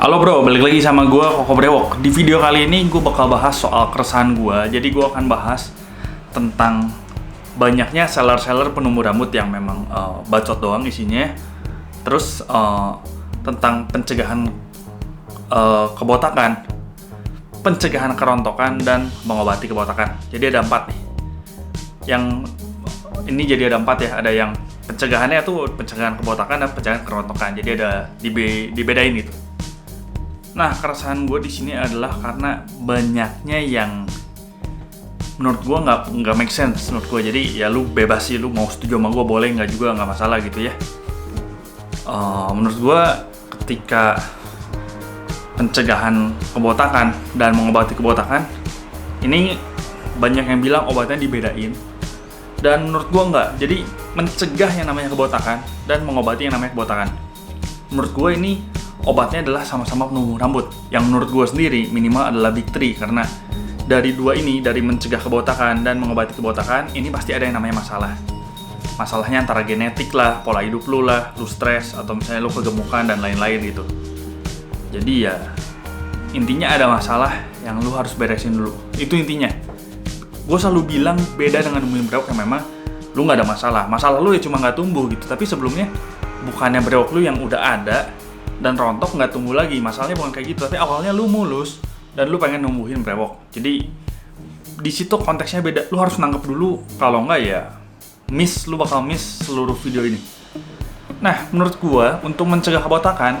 Halo bro, balik lagi sama gue Koko Brewok. Di video kali ini gue bakal bahas soal keresahan gue. Jadi gue akan bahas tentang banyaknya seller-seller penumbuh rambut yang memang bacot doang isinya. Terus tentang pencegahan kebotakan, pencegahan kerontokan, dan mengobati kebotakan. Jadi ada 4 nih. Yang ini jadi ada 4 ya. Ada yang pencegahannya tuh pencegahan kebotakan dan pencegahan kerontokan. Jadi ada dibedain gitu. Nah, keresahan gue di sini adalah karena banyaknya yang menurut gue nggak make sense menurut gue. Jadi ya lu bebas sih, lu mau setuju sama gue boleh, nggak juga nggak masalah gitu ya. Menurut gue ketika pencegahan kebotakan dan mengobati kebotakan ini banyak yang bilang obatnya dibedain, dan menurut gue nggak. Jadi mencegah yang namanya kebotakan dan mengobati yang namanya kebotakan, menurut gue ini obatnya adalah sama-sama penumbuh rambut. Yang menurut gue sendiri minimal adalah big three, karena dari dua ini, dari mencegah kebotakan dan mengobati kebotakan, ini pasti ada yang namanya masalah. Masalahnya antara genetik lah, pola hidup lu lah, lu stres, atau misalnya lu kegemukan dan lain-lain gitu. Jadi ya intinya ada masalah yang lu harus beresin dulu. Itu intinya. Gue selalu bilang beda dengan nemuin brewok yang memang lu nggak ada masalah. Masalah lu ya cuma nggak tumbuh gitu. Tapi sebelumnya bukannya brewok lu yang udah ada dan rontok nggak tumbuh lagi. Masalahnya bukan kayak gitu, tapi awalnya lu mulus dan lu pengen numbuhin brewok. Jadi di situ konteksnya beda. Lu harus nangkep dulu, kalau nggak ya lu bakal miss seluruh video ini. Nah, menurut gua untuk mencegah kebotakan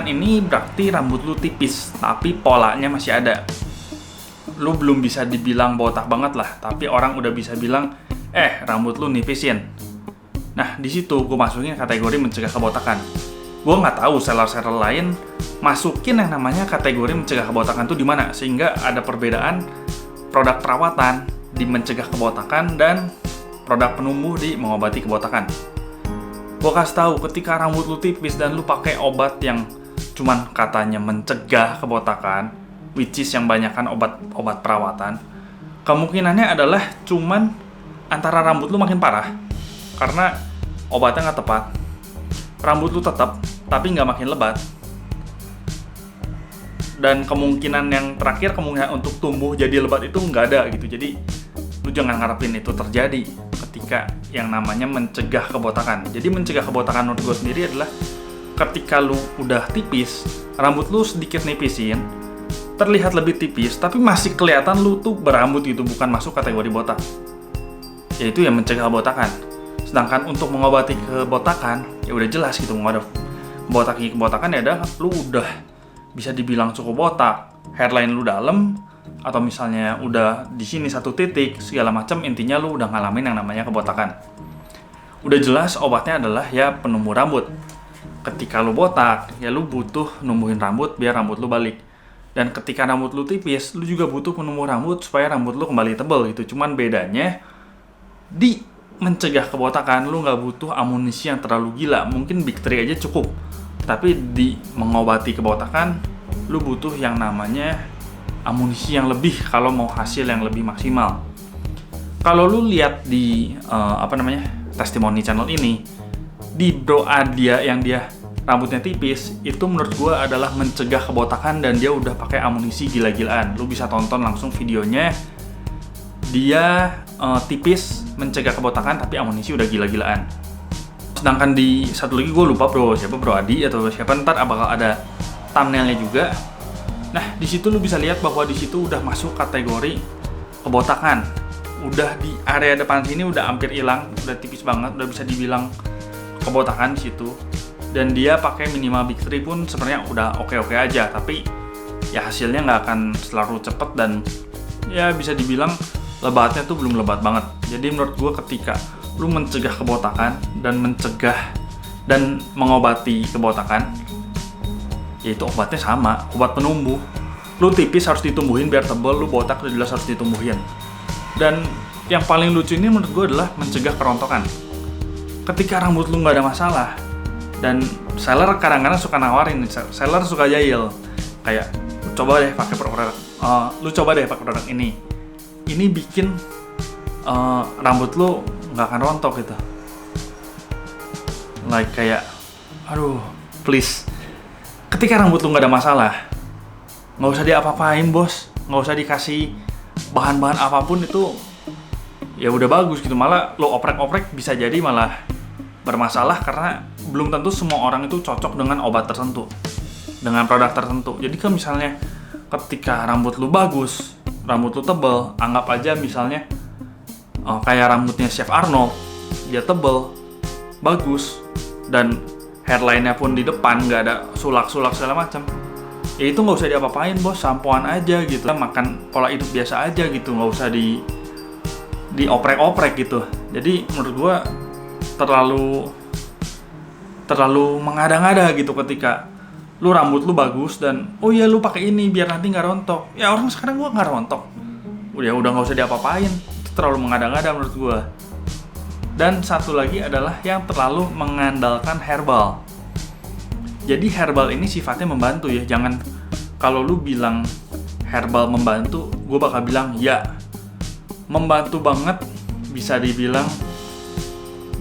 ini berarti rambut lu tipis tapi polanya masih ada. Lu belum bisa dibilang botak banget lah, tapi orang udah bisa bilang rambut lu nipisin. Nah, di situ gua masukin kategori mencegah kebotakan. Gue nggak tahu seller-seller lain masukin yang namanya kategori mencegah kebotakan tuh di mana, sehingga ada perbedaan produk perawatan di mencegah kebotakan dan produk penumbuh di mengobati kebotakan. Gue kasih tahu, ketika rambut lu tipis dan lu pakai obat yang cuman katanya mencegah kebotakan, which is yang banyakan obat perawatan, kemungkinannya adalah cuman antara rambut lu makin parah karena obatnya nggak tepat, rambut lu tetap tapi nggak makin lebat, dan kemungkinan yang terakhir, kemungkinan untuk tumbuh jadi lebat itu nggak ada gitu. Jadi lu jangan ngarepin itu terjadi ketika yang namanya mencegah kebotakan. Jadi mencegah kebotakan menurut gue sendiri adalah ketika lu udah tipis, rambut lu sedikit nipisin, terlihat lebih tipis tapi masih kelihatan lu tuh berambut gitu, bukan masuk kategori botak, yaitu yang mencegah kebotakan. Sedangkan untuk mengobati kebotakan, ya udah jelas gitu, mengobati kebotakan ya udah lu udah bisa dibilang cukup botak, hairline lu dalam, atau misalnya udah di sini 1 titik segala macam, intinya lu udah ngalamin yang namanya kebotakan. Udah jelas obatnya adalah ya penumbuh rambut. Ketika lu botak, ya lu butuh numbuhin rambut biar rambut lu balik. Dan ketika rambut lu tipis, lu juga butuh penumbuh rambut supaya rambut lu kembali tebal gitu. Cuman bedanya di mencegah kebotakan lu nggak butuh amunisi yang terlalu gila, mungkin big three aja cukup. Tapi di mengobati kebotakan lu butuh yang namanya amunisi yang lebih kalau mau hasil yang lebih maksimal. Kalau lu lihat di testimoni channel ini, di Bro Adia yang dia rambutnya tipis, itu menurut gua adalah mencegah kebotakan dan dia udah pakai amunisi gila-gilaan. Lu bisa tonton langsung videonya. Dia tipis mencegah kebotakan tapi amunisi udah gila-gilaan. Sedangkan di satu lagi gue lupa Bro Adi atau siapa, ntar bakal ada thumbnailnya juga. Nah, di situ lu bisa lihat bahwa di situ udah masuk kategori kebotakan. Udah di area depan sini udah hampir hilang, udah tipis banget, udah bisa dibilang kebotakan di situ. Dan dia pakai minimal big three pun sebenarnya udah oke-oke aja, tapi ya hasilnya nggak akan selalu cepet dan ya bisa dibilang lebatnya tuh belum lebat banget. Jadi menurut gue ketika lu mencegah kebotakan dan mengobati kebotakan, yaitu obatnya sama, obat penumbuh. Lu tipis harus ditumbuhin biar tebal, lu botak udah jelas harus ditumbuhin. Dan yang paling lucu ini menurut gue adalah mencegah kerontokan. Ketika rambut lu nggak ada masalah, dan seller kadang-kadang suka nawarin, seller suka jahil, kayak lu coba deh pakai produk ini bikin rambut lu nggak akan rontok gitu. Like kayak, aduh please Ketika rambut lu nggak ada masalah, nggak usah diapa-apain bos, nggak usah dikasih bahan-bahan apapun, itu ya udah bagus gitu. Malah lo oprek-oprek bisa jadi malah bermasalah, karena belum tentu semua orang itu cocok dengan obat tertentu, dengan produk tertentu. Jadi kan misalnya ketika rambut lu bagus, rambut lu tebel, anggap aja misalnya kayak rambutnya Chef Arnold, dia tebel, bagus, dan hairline-nya pun di depan nggak ada sulak-sulak segala macam, ya itu nggak usah diapa-apain bos, sampoan aja gitu, makan pola hidup biasa aja gitu, nggak usah dioprek-oprek gitu. Jadi menurut gua terlalu mengada-ngada gitu ketika lu rambut lu bagus dan oh iya lu pakai ini biar nanti nggak rontok. Ya orang sekarang gua nggak rontok, udah nggak usah diapa-apain. Itu terlalu mengada-ngada menurut gua. Dan satu lagi adalah yang terlalu mengandalkan herbal. Jadi herbal ini sifatnya membantu ya. Jangan kalau lu bilang herbal membantu, gue bakal bilang ya, membantu banget, bisa dibilang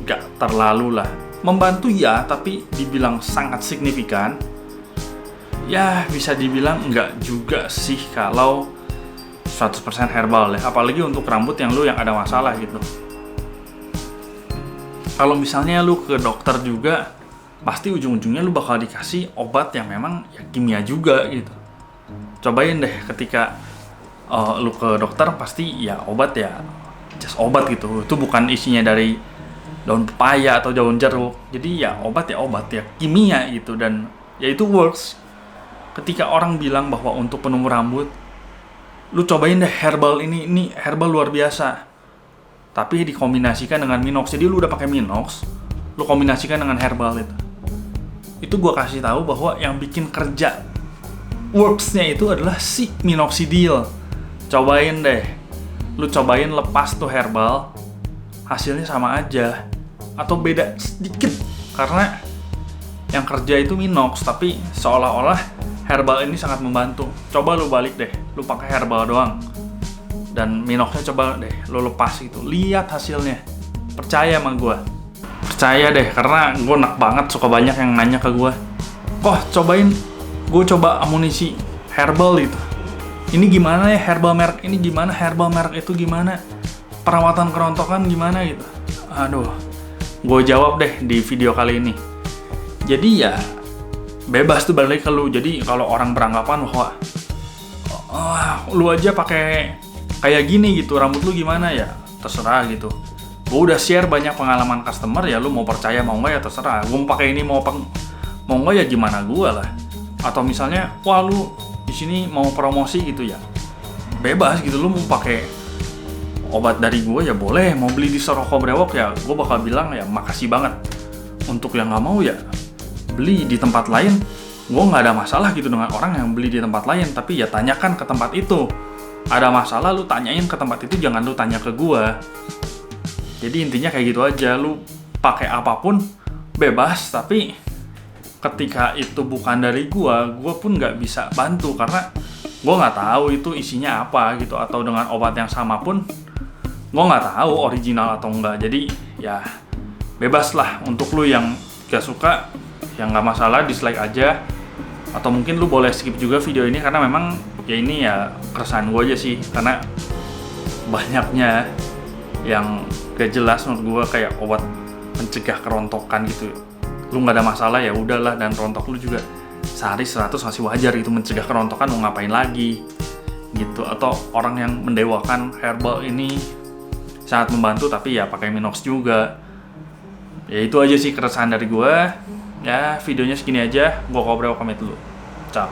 gak terlalu lah. Membantu ya, tapi dibilang sangat signifikan, ya bisa dibilang enggak juga sih kalau 100% herbal ya. Apalagi untuk rambut yang ada masalah gitu. Kalau misalnya lu ke dokter juga, pasti ujung-ujungnya lu bakal dikasih obat yang memang ya kimia juga gitu. Cobain deh ketika lu ke dokter, pasti ya obat ya just obat gitu. Itu bukan isinya dari daun pepaya atau daun jeruk. Jadi ya obat ya kimia gitu, dan ya itu works. Ketika orang bilang bahwa untuk penumbuh rambut, lu cobain deh herbal ini herbal luar biasa. Tapi dikombinasikan dengan minox. Jadi lu udah pakai minox, lu kombinasikan dengan herbal itu gua kasih tahu bahwa yang bikin kerja works-nya itu adalah si minoxidil. Cobain deh, lu cobain lepas tuh herbal, hasilnya sama aja atau beda sedikit, karena yang kerja itu minox, tapi seolah-olah herbal ini sangat membantu. Coba lu balik deh, lu pakai herbal doang dan minoxnya coba deh lu lepas gitu, lihat hasilnya. Percaya sama gue, percaya deh, karena gue enak banget, suka banyak yang nanya ke gue, kok cobain, gue coba amunisi herbal itu, ini gimana ya herbal merek ini, gimana herbal merek itu, gimana perawatan kerontokan gimana gitu. Aduh, gue jawab deh di video kali ini. Jadi ya bebas tuh balik ke lu. Jadi kalau orang beranggapan bahwa lu aja pakai kayak gini gitu, rambut lu gimana ya, terserah gitu. Gue udah share banyak pengalaman customer, ya lu mau percaya mau nggak ya terserah. Gue mau pakai ini mau nggak ya gimana gue lah. Atau misalnya, wah lu di sini mau promosi gitu ya, bebas gitu. Lu mau pakai obat dari gue ya boleh, mau beli di Soroko Brewok ya gue bakal bilang ya makasih banget. Untuk yang nggak mau ya beli di tempat lain, gue nggak ada masalah gitu dengan orang yang beli di tempat lain. Tapi ya tanyakan ke tempat itu. Ada masalah lu tanyain ke tempat itu, jangan lu tanya ke gua. Jadi intinya kayak gitu aja, lu pakai apapun bebas, tapi ketika itu bukan dari gua pun nggak bisa bantu karena gua nggak tahu itu isinya apa gitu, atau dengan obat yang sama pun gua nggak tahu original atau enggak. Jadi ya bebas lah. Untuk lu yang gak suka, yang nggak masalah, dislike aja. Atau mungkin lu boleh skip juga video ini, karena memang ya ini ya keresahan gue aja sih, karena banyaknya yang gak jelas menurut gue, kayak obat mencegah kerontokan gitu. Lu nggak ada masalah ya udahlah, dan rontok lu juga sehari 100 masih wajar gitu. Mencegah kerontokan mau ngapain lagi gitu. Atau orang yang mendewakan herbal ini sangat membantu, tapi ya pakai minox juga. Ya itu aja sih keresahan dari gue. Ya videonya segini aja, gue Kobreo pamit dulu. Ciao.